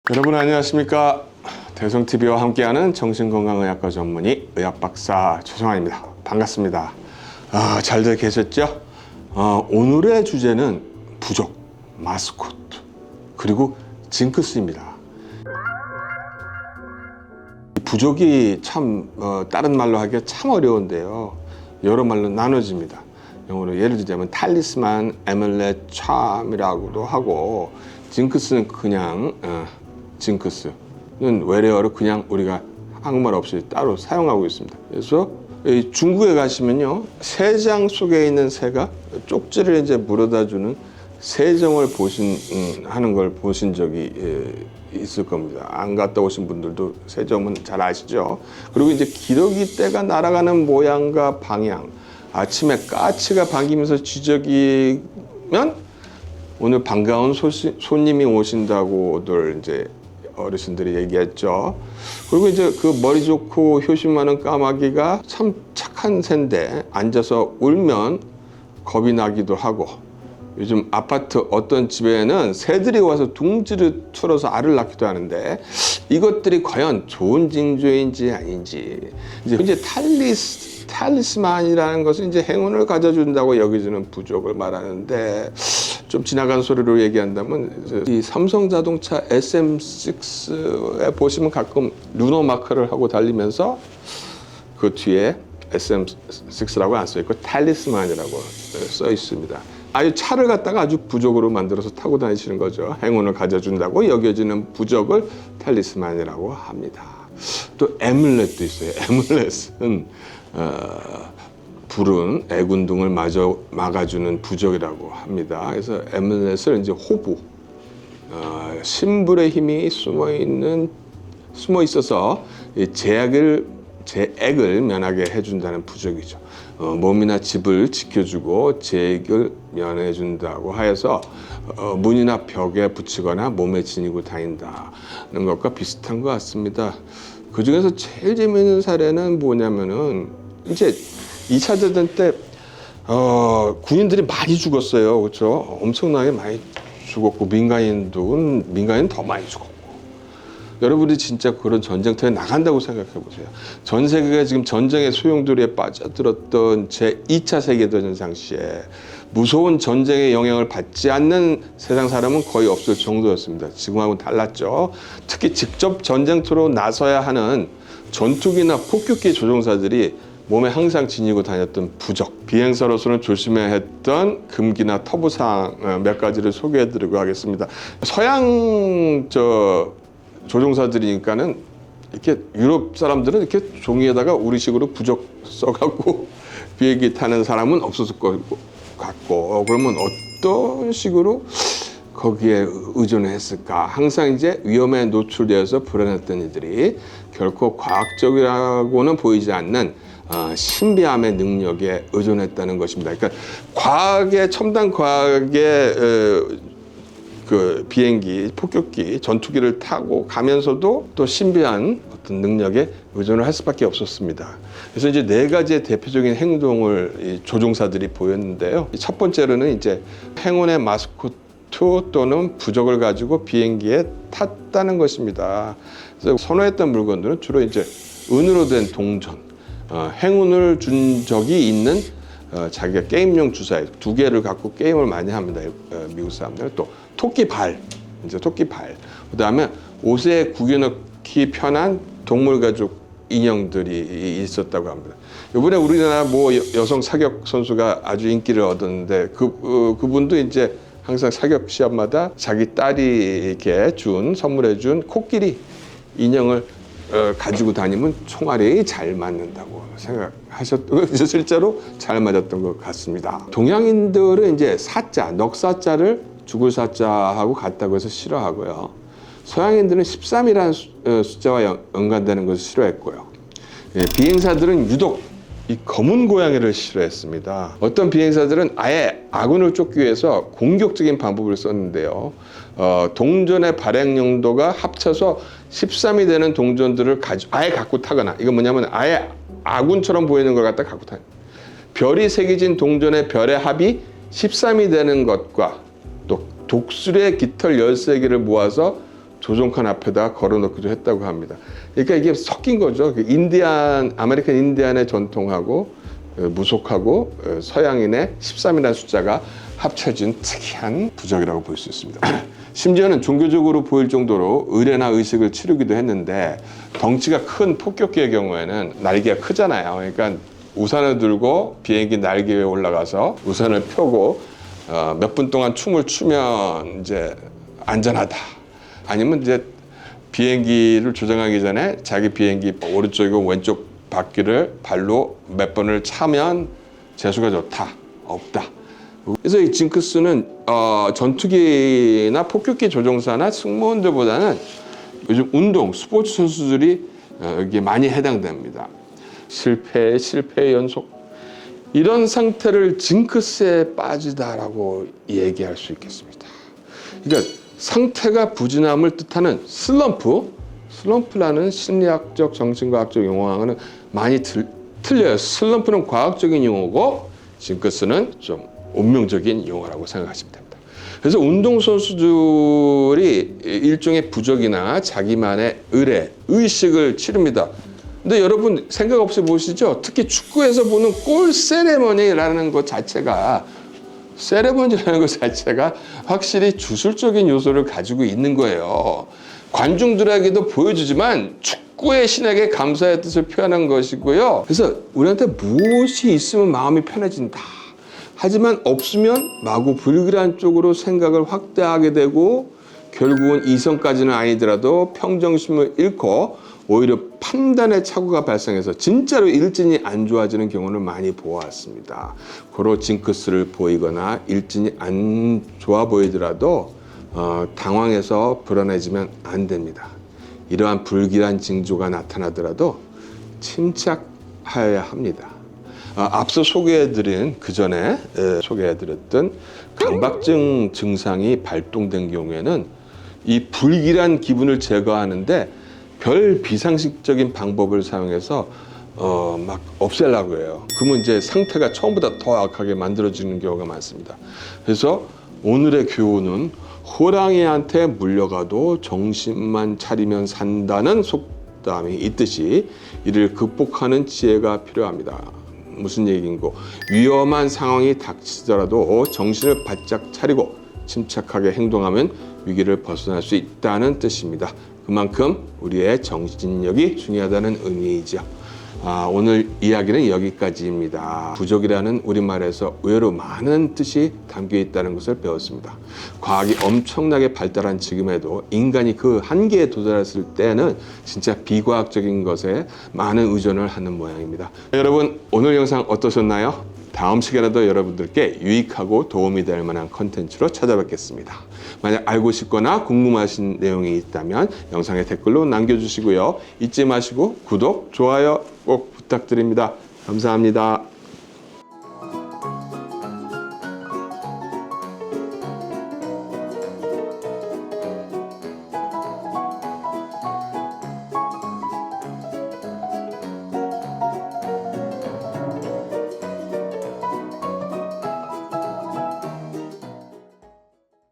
여러분 안녕하십니까? 대성TV와 함께하는 정신건강의학과 전문의 의학박사 최성환입니다. 반갑습니다. 잘들 계셨죠? 오늘의 주제는 부족, 마스코트, 그리고 징크스입니다. 부족이 참 다른 말로 하기가 참 어려운데요. 여러 말로 나눠집니다. 영어로 예를 들자면 탈리스만, 에뮬렛, 촤이라고도 하고, 징크스는 그냥 징크스는 외래어로 그냥 우리가 한국말 없이 따로 사용하고 있습니다. 그래서 중국에 가시면요, 새장 속에 있는 새가 쪽지를 이제 물어다주는 새정을 하는 걸 보신 적이 있을 겁니다. 안 갔다 오신 분들도 새정은 잘 아시죠? 그리고 이제 기러기 떼가 날아가는 모양과 방향, 아침에 까치가 반기면서 지저귀면 오늘 반가운 손님이 오신다고들 이제 어르신들이 얘기했죠. 그리고 이제 그 머리 좋고 효심 많은 까마귀가 참 착한 새인데 앉아서 울면 겁이 나기도 하고, 요즘 아파트 어떤 집에는 새들이 와서 둥지를 틀어서 알을 낳기도 하는데, 이것들이 과연 좋은 징조인지 아닌지, 이제 탈리스만이라는 것은 이제 행운을 가져준다고 여겨지는 부족을 말하는데, 좀 지나간 소리로 얘기한다면 이 삼성자동차 SM6에 보시면 가끔 루너 마크를 하고 달리면서 그 뒤에 SM6라고 안 써 있고 탈리스만이라고 써 있습니다. 아주 차를 갖다가 아주 부족으로 만들어서 타고 다니시는 거죠. 행운을 가져준다고 여겨지는 부족을 탈리스만이라고 합니다. 또 에뮬렛도 있어요. 에뮬렛은 불은 애군등을 막아주는 부족이라고 합니다. 그래서 에뮬렛을 이제 호부, 신불의 힘이 숨어 있어서 제액을 면하게 해준다는 부족이죠. 몸이나 집을 지켜주고 제액을 면해준다고 하여서 문이나 벽에 붙이거나 몸에 지니고 다닌다는 것과 비슷한 것 같습니다. 그 중에서 제일 재미있는 사례는 뭐냐면은 이제 2차 대전 때 군인들이 많이 죽었어요. 그렇죠? 엄청나게 많이 죽었고 민간인 더 많이 죽었고. 여러분이 진짜 그런 전쟁터에 나간다고 생각해 보세요. 전 세계가 지금 전쟁의 소용돌이에 빠져들었던 제2차 세계대전 당시에 무서운 전쟁의 영향을 받지 않는 세상 사람은 거의 없을 정도였습니다. 지금하고는 달랐죠. 특히 직접 전쟁터로 나서야 하는 전투기나 폭격기 조종사들이 몸에 항상 지니고 다녔던 부적, 비행사로서는 조심해야 했던 금기나 터부사항 몇 가지를 소개해드리고 하겠습니다. 서양 조종사들이니까는 이렇게 유럽 사람들은 이렇게 종이에다가 우리식으로 부적 써갖고 비행기 타는 사람은 없었을 것 같고, 그러면 어떤 식으로 거기에 의존을 했을까? 항상 이제 위험에 노출되어서 불안했던 이들이 결코 과학적이라고는 보이지 않는 신비함의 능력에 의존했다는 것입니다. 그러니까 첨단 과학의 그 비행기, 폭격기, 전투기를 타고 가면서도 또 신비한 어떤 능력에 의존을 할 수밖에 없었습니다. 그래서 이제 4가지의 대표적인 행동을 이 조종사들이 보였는데요. 첫 번째로는 이제 행운의 마스코트 또는 부적을 가지고 비행기에 탔다는 것입니다. 그래서 선호했던 물건들은 주로 이제 은으로 된 동전, 행운을 준 적이 있는 자기가 게임용 주사위 2개를 갖고 게임을 많이 합니다. 미국 사람들. 또 토끼발, 그다음에 옷에 구겨넣기 편한 동물 가죽 인형들이 있었다고 합니다. 이번에 우리나라 여성 사격 선수가 아주 인기를 얻었는데 그분도 이제 항상 사격 시합마다 자기 딸이 이렇게 선물해준 코끼리 인형을 가지고 다니면 총알이 잘 맞는다고 생각하셨던, 실제로 잘 맞았던 것 같습니다. 동양인들은 이제 넉사자를 죽을 사자하고 같다고 해서 싫어하고요. 서양인들은 13이라는 숫자와 연관되는 것을 싫어했고요. 비행사들은 유독 이 검은 고양이를 싫어했습니다. 어떤 비행사들은 아예 아군을 쫓기 위해서 공격적인 방법을 썼는데요. 동전의 발행 용도가 합쳐서 13이 되는 동전들을 아예 갖고 타거나, 이건 뭐냐면 아예 아군처럼 보이는 걸 갖다 갖고 타요. 별이 새겨진 동전의 별의 합이 13이 되는 것과 또 독수리의 깃털 13개를 모아서 조종칸 앞에다 걸어놓기도 했다고 합니다. 그러니까 이게 섞인 거죠. 아메리칸 인디안의 전통하고 무속하고 서양인의 13이라는 숫자가 합쳐진 특이한 부적이라고 볼 수 있습니다. 심지어는 종교적으로 보일 정도로 의례나 의식을 치르기도 했는데, 덩치가 큰 폭격기의 경우에는 날개가 크잖아요. 그러니까 우산을 들고 비행기 날개 위에 올라가서 우산을 펴고 몇 분 동안 춤을 추면 이제 안전하다. 아니면 이제 비행기를 조정하기 전에 자기 비행기 오른쪽이고 왼쪽 바퀴를 발로 몇 번을 차면 재수가 좋다, 없다. 그래서 이 징크스는 전투기나 폭격기 조종사나 승무원들보다는 요즘 운동, 스포츠 선수들이 여기에 많이 해당됩니다. 실패의 연속. 이런 상태를 징크스에 빠지다라고 얘기할 수 있겠습니다. 그러니까 상태가 부진함을 뜻하는 슬럼프라는 심리학적, 정신과학적 용어와는 많이 틀려요. 슬럼프는 과학적인 용어고 징크스는 좀 운명적인 용어라고 생각하시면 됩니다. 그래서 운동선수들이 일종의 부적이나 자기만의 의례, 의식을 치릅니다. 근데 여러분 생각 없이 보시죠? 특히 축구에서 보는 골 세레머니라는 것 자체가 확실히 주술적인 요소를 가지고 있는 거예요. 관중들에게도 보여주지만 축구의 신에게 감사의 뜻을 표현한 것이고요. 그래서 우리한테 무엇이 있으면 마음이 편해진다. 하지만 없으면 마구 불길한 쪽으로 생각을 확대하게 되고 결국은 이성까지는 아니더라도 평정심을 잃고 오히려 판단의 착오가 발생해서 진짜로 일진이 안 좋아지는 경우를 많이 보았습니다. 고로 징크스를 보이거나 일진이 안 좋아 보이더라도 당황해서 불안해지면 안 됩니다. 이러한 불길한 징조가 나타나더라도 침착해야 합니다. 앞서 그 전에 소개해드렸던 강박증 증상이 발동된 경우에는 이 불길한 기분을 제거하는데 별 비상식적인 방법을 사용해서 막 없애려고 해요. 그러면 이제 상태가 처음보다 더 악하게 만들어지는 경우가 많습니다. 그래서 오늘의 교훈은 호랑이한테 물려가도 정신만 차리면 산다는 속담이 있듯이 이를 극복하는 지혜가 필요합니다. 무슨 얘기인고, 위험한 상황이 닥치더라도 정신을 바짝 차리고 침착하게 행동하면 위기를 벗어날 수 있다는 뜻입니다. 그만큼 우리의 정신력이 중요하다는 의미이죠. 오늘 이야기는 여기까지입니다. 부적이라는 우리말에서 의외로 많은 뜻이 담겨 있다는 것을 배웠습니다. 과학이 엄청나게 발달한 지금에도 인간이 그 한계에 도달했을 때는 진짜 비과학적인 것에 많은 의존을 하는 모양입니다. 여러분, 오늘 영상 어떠셨나요? 다음 시간에도 여러분들께 유익하고 도움이 될 만한 컨텐츠로 찾아뵙겠습니다. 만약 알고 싶거나 궁금하신 내용이 있다면 영상에 댓글로 남겨주시고요. 잊지 마시고 구독, 좋아요 꼭 부탁드립니다. 감사합니다.